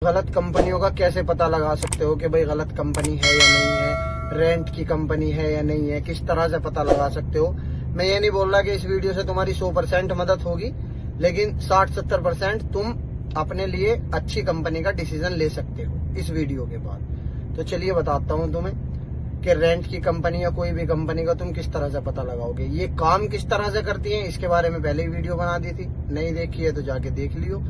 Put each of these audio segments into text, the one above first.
गलत कंपनियों का कैसे पता लगा सकते हो कि भाई गलत कंपनी है या नहीं है, रेंट की कंपनी है या नहीं है, किस तरह से पता लगा सकते हो। मैं ये नहीं बोल रहा कि इस वीडियो से तुम्हारी 100% मदद होगी, लेकिन 60-70% तुम अपने लिए अच्छी कंपनी का डिसीजन ले सकते हो इस वीडियो के बाद। तो चलिए बताता हूँ तुम्हें कि रेंट की कंपनी या कोई भी कंपनी का तुम किस तरह से पता लगाओगे, ये काम किस तरह से करती है। इसके बारे में पहले ही वीडियो बना दी थी, नहीं देखी है तो जाके देख लियो।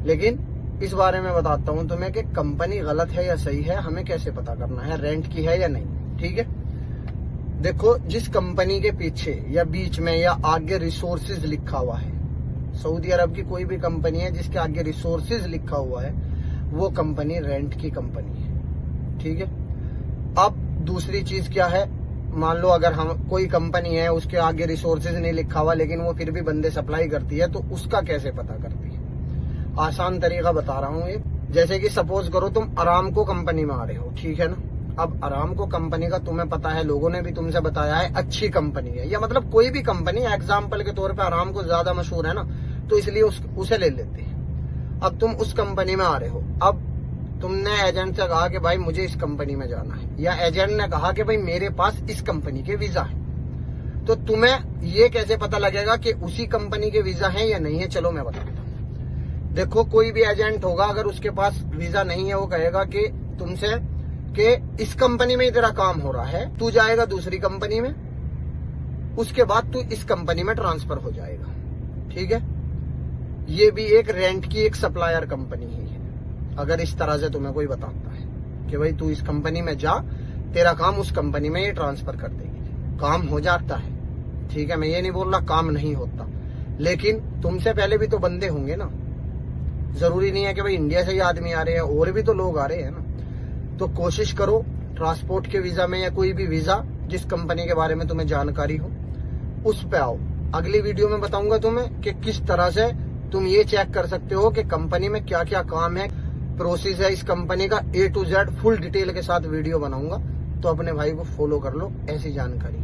लेकिन इस बारे में बताता हूँ तुम्हें कि कंपनी गलत है या सही है, हमें कैसे पता करना है, रेंट की है या नहीं। ठीक है, देखो, जिस कंपनी के पीछे या बीच में या आगे रिसोर्सेज लिखा हुआ है, सऊदी अरब की कोई भी कंपनी है जिसके आगे रिसोर्सेज लिखा हुआ है, वो कंपनी रेंट की कंपनी है। ठीक है, अब दूसरी चीज क्या है, मान लो अगर हम कोई कंपनी है उसके आगे रिसोर्सेज नहीं लिखा हुआ लेकिन वो फिर भी बंदे सप्लाई करती है, तो उसका कैसे पता करती है। आसान तरीका बता रहा हूँ एक। जैसे कि सपोज करो तुम अरामको कंपनी में आ रहे हो, ठीक है ना। अब अरामको कंपनी का तुम्हें पता है, लोगों ने भी तुमसे बताया है अच्छी कंपनी है, या मतलब कोई भी कंपनी, एग्जाम्पल के तौर पे अरामको ज्यादा मशहूर है ना, तो इसलिए उसे ले लेते हैं। अब तुम उस कंपनी में आ रहे हो, अब तुमने एजेंट से कहा कि भाई मुझे इस कंपनी में जाना है, या एजेंट ने कहा कि भाई मेरे पास इस कंपनी के वीजा है, तो तुम्हें ये कैसे पता लगेगा कि उसी कंपनी के वीजा है या नहीं है। चलो मैं बताता हूँ। देखो, कोई भी एजेंट होगा, अगर उसके पास वीजा नहीं है, वो कहेगा कि तुमसे कि इस कंपनी में ही तेरा काम हो रहा है, तू जाएगा दूसरी कंपनी में, उसके बाद तू इस कंपनी में ट्रांसफर हो जाएगा। ठीक है, ये भी एक रेंट की एक सप्लायर कंपनी ही है। अगर इस तरह से तुम्हें कोई बताता है कि भाई तू इस कंपनी में जा, तेरा काम उस कंपनी में ये ट्रांसफर कर देगी, काम हो जाता है। ठीक है, मैं ये नहीं बोल रहा काम नहीं होता, लेकिन तुमसे पहले भी तो बंदे होंगे ना। जरूरी नहीं है कि भाई इंडिया से ही आदमी आ रहे हैं, और भी तो लोग आ रहे हैं ना। तो कोशिश करो ट्रांसपोर्ट के वीजा में या कोई भी वीजा जिस कंपनी के बारे में तुम्हें जानकारी हो उस पे आओ। अगली वीडियो में बताऊंगा तुम्हें कि किस तरह से तुम ये चेक कर सकते हो कि कंपनी में क्या क्या काम है, प्रोसेस है इस कंपनी का, A to Z full detail के साथ वीडियो बनाऊंगा। तो अपने भाई को फॉलो कर लो ऐसी जानकारी।